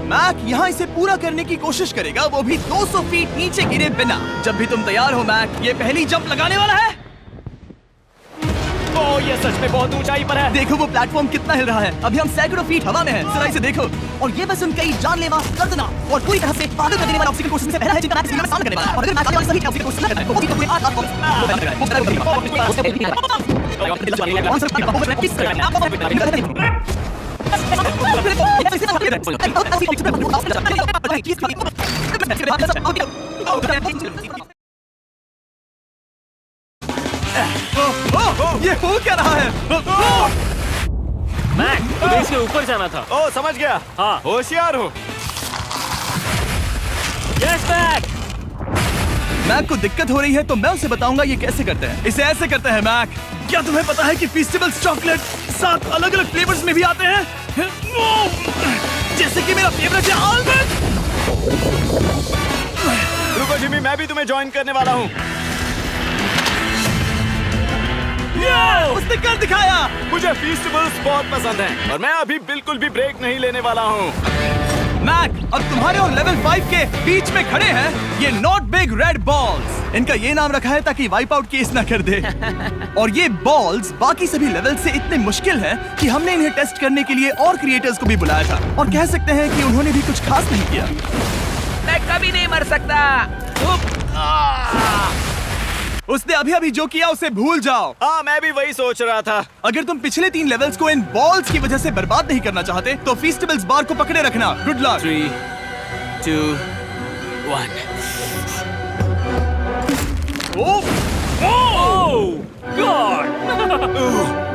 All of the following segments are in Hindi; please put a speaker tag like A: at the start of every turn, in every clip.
A: मैक यहाँ इसे पूरा करने की कोशिश करेगा, वो भी 200 फीट नीचे गिरे बिना। जब भी तुम तैयार हो मैक, ये पहली जंप लगाने वाला है।
B: ओह, ये सच में बहुत ऊंचाई पर है।
A: देखो वो प्लेटफॉर्म कितना हिल रहा है। अभी हम सैकड़ों फीट हवा में हैं। जरा इसे देखो। और ये बस उनका जानलेवा, दर्दनाक और पूरी तरह से पागल कर देने वाला ऑब्स्टिकल कोर्स में से पहला है जिनका मैं सामना करने वाला है। और अगर मैं आने वाले सभी ऑब्स्टिकल कोर्स करता है तो वो भी पूरे 8 ये हो क्या रहा है?
B: मैक, तुम्हें इसके ऊपर जाना था।
C: ओह, समझ गया।
B: हाँ।
C: होशियार हो।
B: Yes Mac.
A: मैक को दिक्कत हो रही है तो मैं उसे बताऊंगा ये कैसे करते हैं। इसे ऐसे करते हैं मैक। क्या तुम्हें पता है कि फेस्टिवल्स चॉकलेट 7 अलग-अलग फ्लेवर्स में भी आते हैं? जैसे कि मेरा फेवरेट है आलमंड।
C: रुको जिमी, मैं भी तुम्हें ज्वाइन करने वाला हूँ।
A: उसने कर दिखाया।
C: मुझे फेस्टिवल्स बहुत पसंद हैं और मैं अभी बिल्कुल भी ब्रेक नहीं लेने वाला हूँ।
A: मैक, अब तुम्हारे और लेवल 5 के बीच में खड़े हैं ये नॉट बिग रेड बॉल्स। इनका ये नाम रखा है ताकि वाइप आउट केस ना कर दे। और ये बॉल्स बाकी सभी लेवल से इतने मुश्किल हैं कि हमने इन्हें टेस्ट करने के लिए और क्रिएटर्स को भी बुलाया था। और कह सकते हैं कि उन्होंने भी कुछ खास नहीं किया।
D: मैं कभी नहीं मर सकता।
A: उसने अभी जो किया उसे भूल जाओ।
C: हाँ, मैं भी वही सोच रहा था।
A: अगर तुम पिछले 3 लेवल्स को इन बॉल्स की वजह से बर्बाद नहीं करना चाहते तो फेस्टिवल्स बार को पकड़े रखना। Good luck.
C: 3, 2, 1।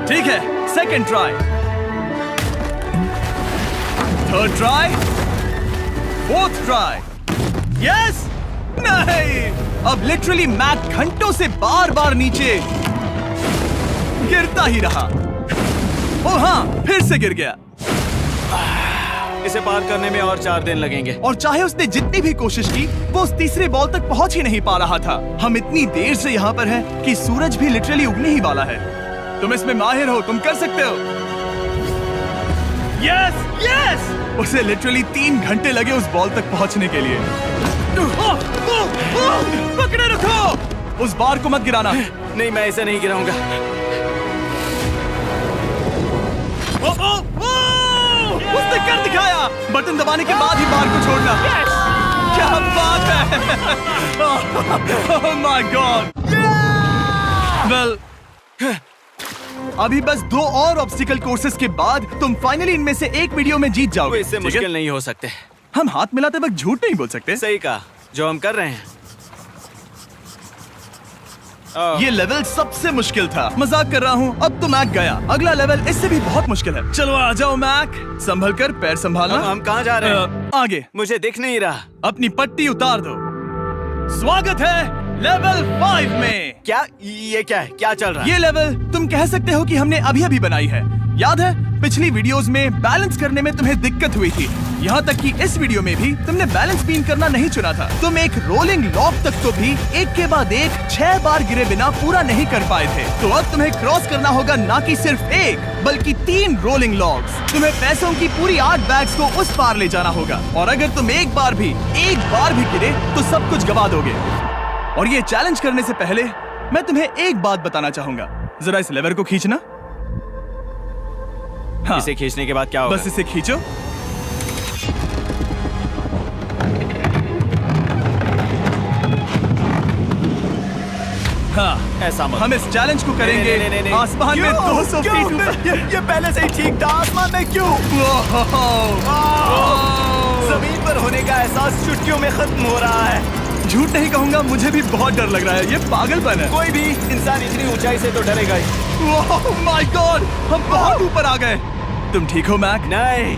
A: ठीक है, second try, third try, fourth try. Yes. नहीं, अब लिटरली मैक घंटों से बार नीचे गिरता ही रहा। ओ हाँ, फिर से गिर गया।
C: इसे पार करने में और 4 दिन लगेंगे।
A: और चाहे उसने जितनी भी कोशिश की, वो उस तीसरे बॉल तक पहुंच ही नहीं पा रहा था। हम इतनी देर से यहाँ पर हैं कि सूरज भी लिटरली उगने ही वाला है। तुम इसमें माहिर हो, तुम कर सकते हो। Yes yes. उसे लिटरली 3 घंटे लगे उस बॉल तक पहुंचने के लिए। पकड़े रखो। उस बार को मत गिराना।
C: नहीं, मैं इसे नहीं गिराऊंगा।
A: उसने कर दिखाया। बटन दबाने के बाद ही बार को छोड़ना। क्या बात है। Oh my God. वेल, अभी बस 2 और ऑब्स्टिकल कोर्सेस के बाद तुम फाइनली इनमें से एक वीडियो में जीत जाओगे।
C: इससे मुश्किल नहीं हो सकते।
A: हम हाथ मिलाते वक्त झूठ नहीं बोल सकते।
C: सही कहा, जो हम कर रहे हैं।
A: ये लेवल सबसे मुश्किल था। मजाक कर रहा हूँ। अब तो मैक गया। अगला लेवल इससे भी बहुत मुश्किल है। चलो आ जाओ मैक। संभल कर, पैर संभालना।
C: हम कहाँ जा रहे हैं?
A: आगे।
C: मुझे दिख नहीं रहा।
A: अपनी पट्टी उतार दो। स्वागत है लेवल 5 में।
C: क्या ये क्या है? क्या चल रहा है?
A: ये लेवल तुम कह सकते हो कि हमने अभी बनाई है। याद है पिछली वीडियोस में बैलेंस करने में तुम्हें दिक्कत हुई थी। यहाँ तक कि इस वीडियो में भी तुमने बैलेंस बीन करना नहीं चुना था। तुम एक रोलिंग लॉक तक तो भी एक के बाद एक 6 बार गिरे बिना पूरा नहीं कर पाए थे। तो अब तुम्हें क्रॉस करना होगा ना कि सिर्फ 1 बल्कि 3 रोलिंग लॉक्स। तुम्हें पैसों की पूरी 8 बैग्स को उस पार ले जाना होगा। और अगर तुम एक बार भी गिरे तो सब कुछ गवा दोगे। और ये चैलेंज करने से पहले मैं तुम्हें एक बात बताना चाहूंगा। जरा इस लेवर को खींचना। हाँ,
C: इसे खींचने के बाद क्या होगा?
A: बस इसे खींचो। हाँ,
C: ऐसा मत।
A: हम इस चैलेंज को करेंगे
C: नहीं।
A: आसमान में 200 फीट ऊपर।
C: ये पहले से ही ठीक था। आसमान में क्यों? जमीन पर होने का एहसास चुटकियों में खत्म हो रहा है।
A: झूठ नहीं कहूंगा, मुझे भी बहुत डर लग रहा है। ये पागलपन है।
C: कोई भी इंसान इतनी ऊंचाई से तो डरेगा ही।
A: ओह माय गॉड, हम बहुत ऊपर आ गए। तुम ठीक हो मैक?
C: नहीं।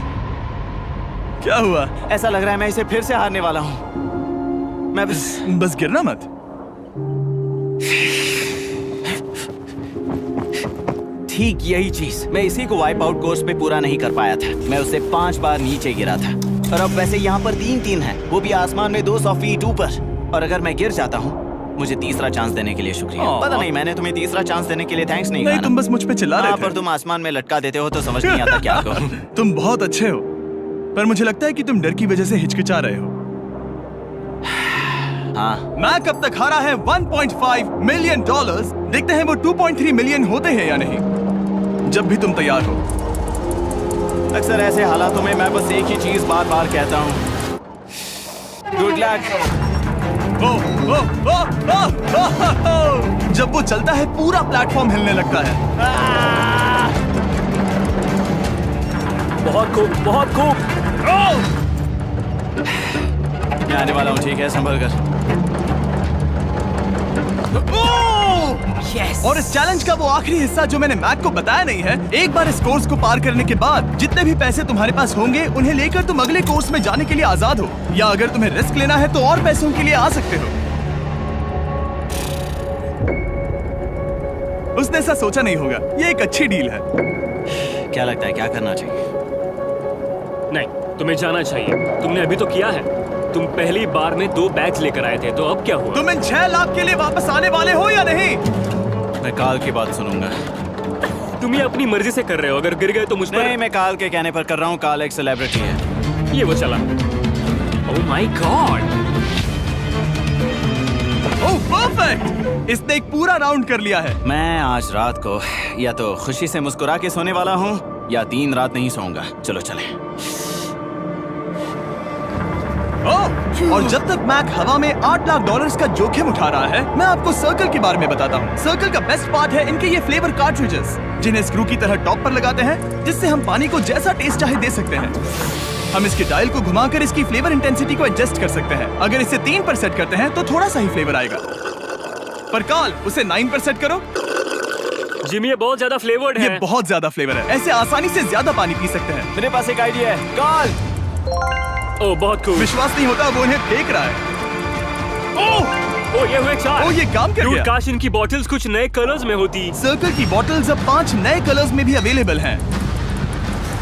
A: क्या हुआ?
C: ऐसा लग रहा है मैं इसे फिर से हारने वाला हूँ। मैं
A: बस गिरना मत।
C: ठीक यही चीज मैं इसी को वाइप आउट कोर्स पे पूरा नहीं कर पाया था। मैं उससे 5 बार नीचे गिरा था। और अब वैसे यहाँ पर 3 है, वो भी आसमान में 200 फीट ऊपर। और अगर मैं गिर जाता हूँ, मुझे तीसरा चांस देने के लिए शुक्रिया। पता नहीं, मैंने तुम्हें तीसरा चांस देने के लिए थैंक्स नहीं कहा।
A: तुम बस मुझ पे चिल्ला रहे थे।
C: पर तुम आसमान में लटका देते हो तो समझ नहीं आता क्या करूं।
A: तुम बहुत अच्छे हो। पर मुझे लगता है कि तुम डर की वजह से हिचकिचा रहे हो।
C: हाँ,
A: मैक अब तक हारा है 1.5 मिलियन डॉलर्स। देखते हैं वो 2.3 मिलियन होते हैं या नहीं। जब भी तुम तैयार हो।
C: अक्सर ऐसे हालातों में मैं बस एक ही चीज बार बार कहता हूँ, गुड लक।
A: ओ, ओ, ओ, ओ, ओ, ओ, ओ। जब वो चलता है पूरा प्लेटफॉर्म हिलने लगता है।
B: बहुत खूब, बहुत खूब।
C: मैं आने वाला हूँ, ठीक है, संभल कर।
A: और इस चैलेंज का वो आखिरी हिस्सा जो मैंने मैक को बताया नहीं है, एक बार इस कोर्स को पार करने के बाद जितने भी पैसे तुम्हारे पास होंगे उन्हें लेकर तुम अगले कोर्स में जाने के लिए आजाद हो, या अगर तुम्हें रिस्क लेना है तो और पैसों के लिए आ सकते हो। उसने ऐसा सोचा नहीं होगा। ये एक अच्छी डील है।
C: क्या लगता है, क्या करना चाहिए?
B: नहीं, तुम्हें जाना चाहिए। तुमने अभी तो किया है। तुम पहली बार में 2 बैग्स लेकर आए थे, तो अब क्या हुआ?
A: तुम इन 6 लाख के लिए वापस आने वाले हो या नहीं?
C: मैं काल की बात सुनूंगा।
B: तुम ये अपनी मर्जी से कर रहे हो। अगर गिर गए तो मुझ पर।
C: नहीं, मैं काल के कहने पर कर रहा हूँ। काल एक सेलिब्रिटी है।
B: ये वो चला। Oh my God.
A: Oh perfect! इसने एक पूरा राउंड कर लिया है।
C: मैं आज रात को या तो खुशी से मुस्कुरा के सोने वाला हूँ या 3 रात नहीं सोऊंगा। चलो चले।
A: और जब तक मैक हवा में 8 लाख डॉलर्स का जोखिम उठा रहा है, मैं आपको सर्कल के बारे में बताता हूँ। सर्कल का बेस्ट पार्ट है इनके ये फ्लेवर कार्ट्रिजेस, जिन्हें स्क्रू की तरह टॉप पर लगाते हैं, जिससे हम पानी को जैसा टेस्ट चाहे दे सकते हैं। हम इसके डायल को घुमाकर इसकी फ्लेवर इंटेंसिटी को एडजस्ट कर सकते हैं। अगर इसे 3 पर सेट करते हैं तो थोड़ा सा ही फ्लेवर आएगा, पर काल उसे 9 पर सेट करो।
B: जिमी, ये बहुत ज्यादा फ्लेवर्ड है।
A: ये बहुत ज्यादा फ्लेवर है। ऐसे आसानी से ज्यादा पानी पी सकते हैं।
C: मेरे पास एक आइडिया है। काल,
B: ओह बहुत खूब।
A: विश्वास नहीं होता, वो उन्हें फेंक रहा है।
B: ओह ये हुए 4।
A: ओह, ये काम कर
B: Dude,
A: गया।
B: काश इनकी बॉटल्स कुछ नए कलर्स में होती।
A: सर्कल की बॉटल्स अब 5 नए कलर्स में भी अवेलेबल हैं।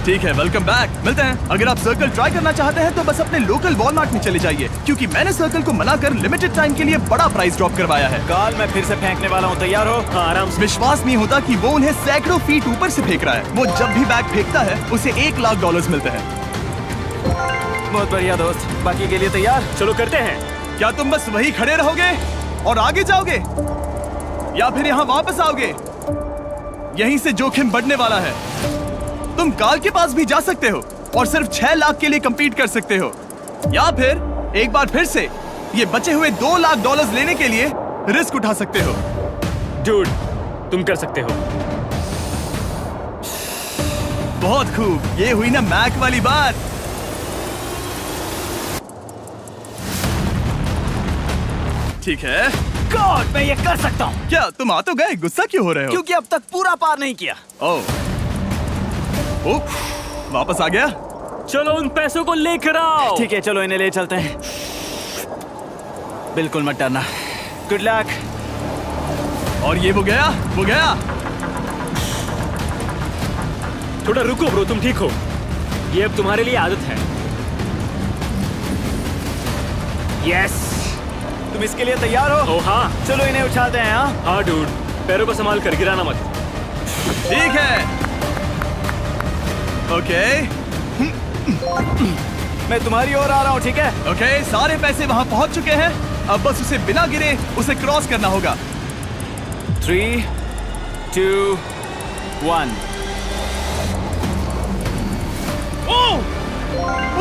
A: ठीक है, वेलकम बैक। मिलते हैं। अगर आप सर्कल ट्राई करना चाहते हैं तो बस अपने लोकल वॉलमार्ट में चले जाइए, क्योंकि मैंने सर्कल को मना कर लिमिटेड टाइम के लिए बड़ा प्राइस ड्रॉप करवाया है।
C: काल, मैं फिर से फेंकने वाला हूँ। तैयार हो?
B: हाँ, आराम से।
A: विश्वास नहीं होता कि वो उन्हें सैकड़ों फीट ऊपर से फेंक रहा है। वो जब भी बैग फेंकता है उसे 1 लाख डॉलर्स मिलते हैं।
C: बहुत बढ़िया दोस्त, बाकी के लिए तैयार?
B: चलो करते हैं।
A: क्या तुम बस वही खड़े रहोगे और आगे जाओगे, या फिर यहाँ वापस आओगे? यहीं से जोखिम बढ़ने वाला है। तुम काल के पास भी जा सकते हो और सिर्फ 6 लाख के लिए compete कर सकते हो, या फिर एक बार फिर से ये बचे हुए 2 लाख डॉलर्स लेने के लिए रिस्क उठा सकते हो।
B: Dude, तुम कर सकते हो।
A: बहुत खूब। ये हुई ना मैक वाली बात। ठीक है।
C: गॉड, मैं ये कर सकता हूँ।
A: क्या तुम आ तो गए, गुस्सा क्यों हो रहे हो?
C: क्योंकि अब तक पूरा पार नहीं किया।
A: ओह, वापस आ गया।
B: चलो उन पैसों को लेकर आओ।
C: ठीक है, चलो इन्हें ले चलते हैं। बिल्कुल मत डरना। Good luck.
A: और ये वो गया, वो गया।
B: थोड़ा रुको ब्रो, तुम ठीक हो? ये अब तुम्हारे लिए आदत है। यस।
C: तुम इसके लिए तैयार हो?
B: ओ हाँ।
C: चलो इन्हें उछालते हैं। हाँ,
B: हाँ डूड, पैरों को संभाल कर, गिराना मत।
A: ठीक है। ओके
C: मैं तुम्हारी ओर आ रहा हूँ, ठीक है?
A: ओके, सारे पैसे वहां पहुंच चुके हैं। अब बस उसे बिना गिरे उसे क्रॉस करना होगा।
C: 3, 2, 1।
A: ओह,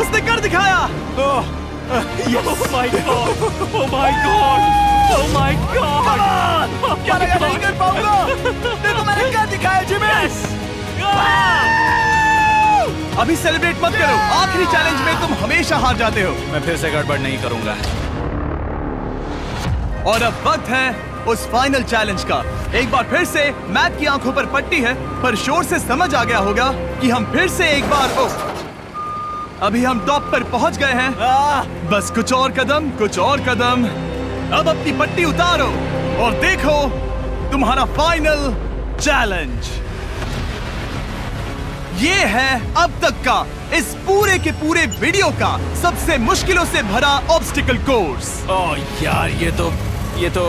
A: उसने कर दिखाया।
C: ओह,
B: Oh my god! Oh my god! Oh my god!
C: क्या लगा नहीं कर पाऊंगा? देखो मैंने क्या दिखाया जिमी।
B: Yes!
A: अभी सेलिब्रेट मत करो। आखिरी चैलेंज में तुम हमेशा हार जाते हो।
C: मैं फिर से गड़बड़ नहीं करूंगा।
A: और अब वक्त है उस फाइनल चैलेंज का। एक बार फिर से मैक की आंखों पर पट्टी है, पर शोर से समझ आ गया होगा कि हम फिर से एक बार अभी हम टॉप पर पहुंच गए हैं। बस कुछ और कदम, कुछ और कदम। अब अपनी पट्टी उतारो और देखो तुम्हारा फाइनल चैलेंज। ये है अब तक का इस पूरे के पूरे वीडियो का सबसे मुश्किलों से भरा ऑब्स्टिकल कोर्स।
C: ओह यार, ये तो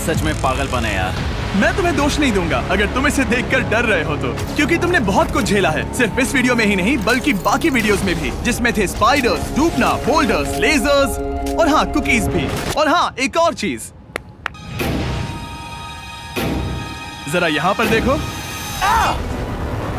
C: सच में पागलपन है यार।
A: मैं तुम्हें दोष नहीं दूंगा अगर तुम इसे देखकर डर रहे हो तो, क्योंकि तुमने बहुत कुछ झेला है, सिर्फ इस वीडियो में ही नहीं बल्कि बाकी वीडियोस में भी, जिसमें थे स्पाइडर्स, डूबना, बोल्डर्स, लेजर्स और हाँ कुकीज भी। और हाँ एक और चीज, जरा यहाँ पर देखो।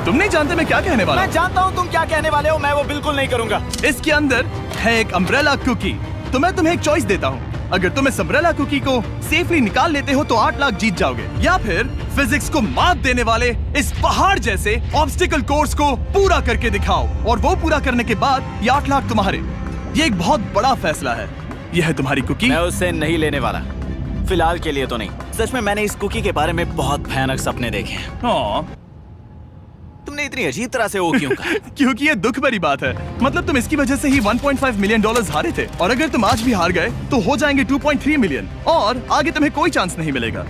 A: तुम नहीं जानते मैं क्या कहने वाला
C: मैं जानता हूँ तुम क्या कहने वाले हो, मैं वो बिल्कुल नहीं करूंगा।
A: हूँ। इसके अंदर है एक अम्ब्रेला कुकी। तो मैं तुम्हें एक चॉइस देता हूँ, अगर तुम इस अम्ब्रेला कुकी को सेफली निकाल लेते हो तो 8 लाख जीत जाओगे, या फिर फिजिक्स को मात देने वाले इस पहाड़ जैसे ऑब्स्टिकल कोर्स को पूरा करके दिखाओ, और वो पूरा करने के बाद ये 8 लाख तुम्हारे। ये एक बहुत बड़ा फैसला है। यह है तुम्हारी कुकी।
C: मैं उससे नहीं लेने वाला, फिलहाल के लिए तो नहीं। सच में मैंने इस कुकी के बारे में बहुत भयानक सपने देखे हैं।
A: हाँ,
C: तुमने इतनी अजीब तरह से वो क्यों कहा?
A: क्योंकि ये दुख भरी बात है। मतलब तुम इसकी वजह से ही 1.5 मिलियन डॉलर्स हारे थे, और अगर तुम आज भी हार गए तो हो जाएंगे 2.3 मिलियन, और आगे तुम्हें कोई चांस नहीं मिलेगा।